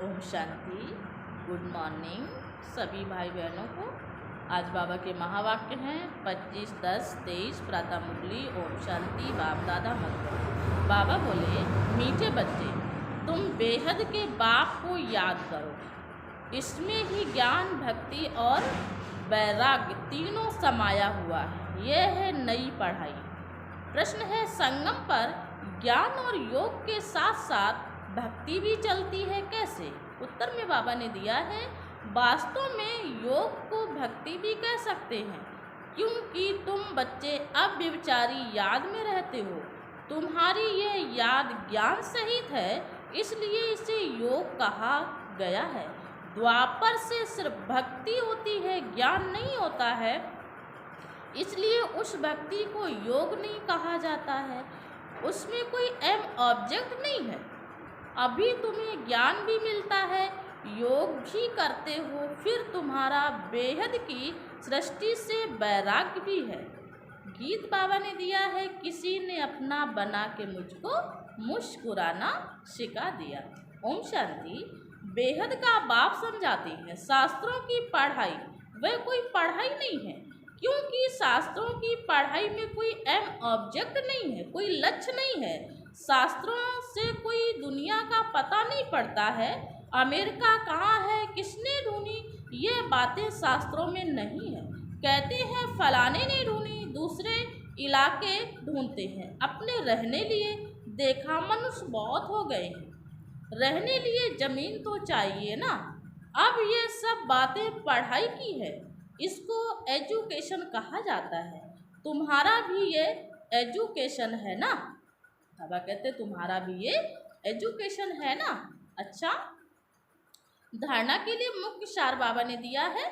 Om Shanti. Good morning सभी भाई बहनों को। आज बाबा के महावाक्य हैं 25-10-23 प्रातः मुरली। ओम शांति। बाप दादा मंत्र। बाबा बोले, मीठे बच्चे, तुम बेहद के बाप को याद करो। इसमें ही ज्ञान, भक्ति और वैराग्य तीनों समाया हुआ है। यह है नई पढ़ाई। प्रश्न है, संगम पर ज्ञान और योग के साथ साथ भक्ति भी चलती है, कैसे? उत्तर में बाबा ने दिया है, वास्तव में योग को भक्ति भी कह सकते हैं, क्योंकि तुम बच्चे अब व्यभिचारी याद में रहते हो। तुम्हारी यह याद ज्ञान सहित है, इसलिए इसे योग कहा गया है। द्वापर से सिर्फ भक्ति होती है, ज्ञान नहीं होता है, इसलिए उस भक्ति को योग नहीं कहा जाता है। उसमें कोई एम ऑब्जेक्ट नहीं है। अभी तुम्हें ज्ञान भी मिलता है, योग भी करते हो, फिर तुम्हारा बेहद की सृष्टि से वैराग्य भी है। गीत बाबा ने दिया है, किसी ने अपना बना के मुझको मुस्कुराना सिखा दिया। ओम शांति। बेहद का बाप समझाते हैं, शास्त्रों की पढ़ाई वह कोई पढ़ाई नहीं है, क्योंकि शास्त्रों की पढ़ाई में कोई एम ऑब्जेक्ट नहीं है, कोई लक्ष्य नहीं है। शास्त्रों से कोई दुनिया का पता नहीं पड़ता है। अमेरिका कहाँ है, किसने ढूंढी, ये बातें शास्त्रों में नहीं है। कहते हैं फलाने ने ढूंढी, दूसरे इलाके ढूंढते हैं अपने रहने लिए। देखा मनुष्य बहुत हो गए हैं, रहने लिए जमीन तो चाहिए ना। अब ये सब बातें पढ़ाई की है, इसको एजुकेशन कहा जाता है। तुम्हारा भी ये एजुकेशन है ना। बाबा कहते तुम्हारा भी ये एजुकेशन है ना। अच्छा, धारणा के लिए मुख्य सार बाबा ने दिया है।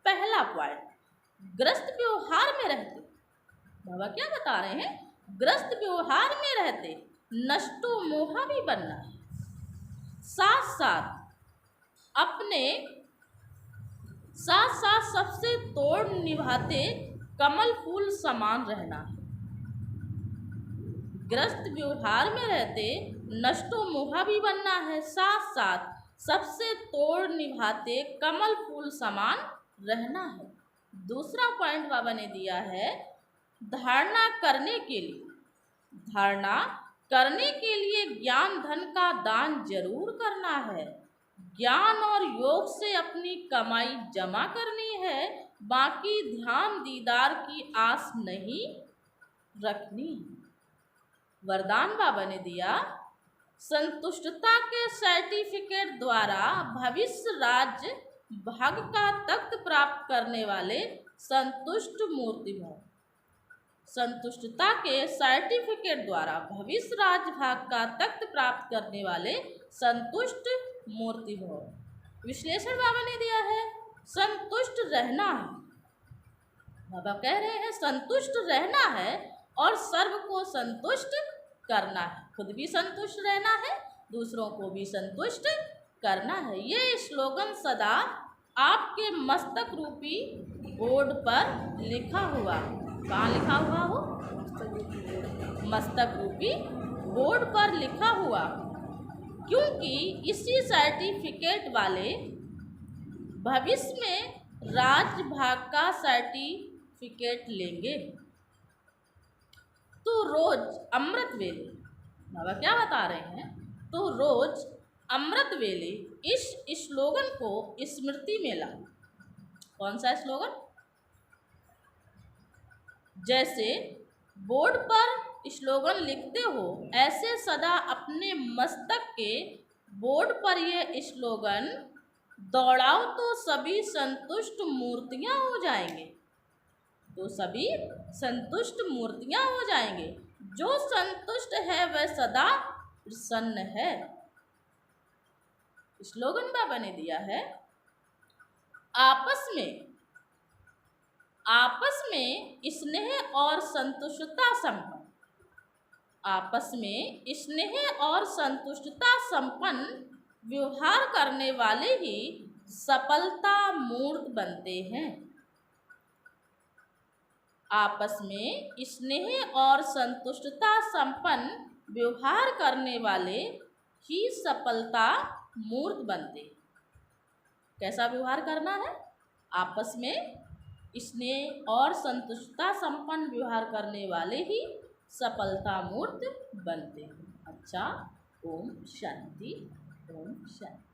पहला पॉइंट, ग्रस्त व्यवहार में रहते। बाबा क्या बता रहे हैं? ग्रस्त व्यवहार में रहते नष्टो मोहा भी बनना है, साथ साथ सबसे तोड़ निभाते कमल फूल समान रहना। ग्रस्त व्यवहार में रहते नष्टो मोहा भी बनना है, साथ साथ सबसे तोड़ निभाते कमल फूल समान रहना है। दूसरा पॉइंट बाबा ने दिया है, धारणा करने के लिए ज्ञान धन का दान जरूर करना है। ज्ञान और योग से अपनी कमाई जमा करनी है, बाकी ध्यान दीदार की आस नहीं रखनी। वरदान बाबा ने दिया, संतुष्टता के सर्टिफिकेट द्वारा भविष्य राज्य भाग का तख्त प्राप्त करने वाले संतुष्ट मूर्ति भव। संतुष्टता के सर्टिफिकेट द्वारा भविष्य राज्य भाग का तख्त प्राप्त करने वाले संतुष्ट मूर्ति भव। विश्लेषण बाबा ने दिया है, संतुष्ट रहना है। बाबा कह रहे हैं संतुष्ट रहना है और सर्व को संतुष्ट करना है। खुद भी संतुष्ट रहना है, दूसरों को भी संतुष्ट करना है। ये स्लोगन सदा आपके मस्तक रूपी बोर्ड पर लिखा हुआ। कहाँ लिखा हुआ हो? मस्तक रूपी बोर्ड पर लिखा हुआ, क्योंकि इसी सर्टिफिकेट वाले भविष्य में राज्य भाग का सर्टिफिकेट लेंगे। तो रोज अमृत वेले, बाबा क्या बता रहे हैं? तो रोज अमृत वेले इस स्लोगन को स्मृति में ला। कौन सा स्लोगन? जैसे बोर्ड पर स्लोगन लिखते हो, ऐसे सदा अपने मस्तक के बोर्ड पर यह स्लोगन दौड़ाओ तो सभी संतुष्ट मूर्तियां हो जाएंगे। तो सभी संतुष्ट मूर्तियां हो जाएंगे। जो संतुष्ट है वह सदा प्रसन्न है। स्लोगन बाबा ने दिया है, आपस में स्नेह और संतुष्टता संपन्न। आपस में स्नेह और संतुष्टता संपन्न व्यवहार करने वाले ही सफलता मूर्त बनते हैं। आपस में स्नेह और संतुष्टता संपन्न व्यवहार करने वाले ही सफलता मूर्त बनते। कैसा व्यवहार करना है? आपस में स्नेह और संतुष्टता संपन्न व्यवहार करने वाले ही सफलता मूर्त बनते हैं। अच्छा, ओम शांति, ओम शांति।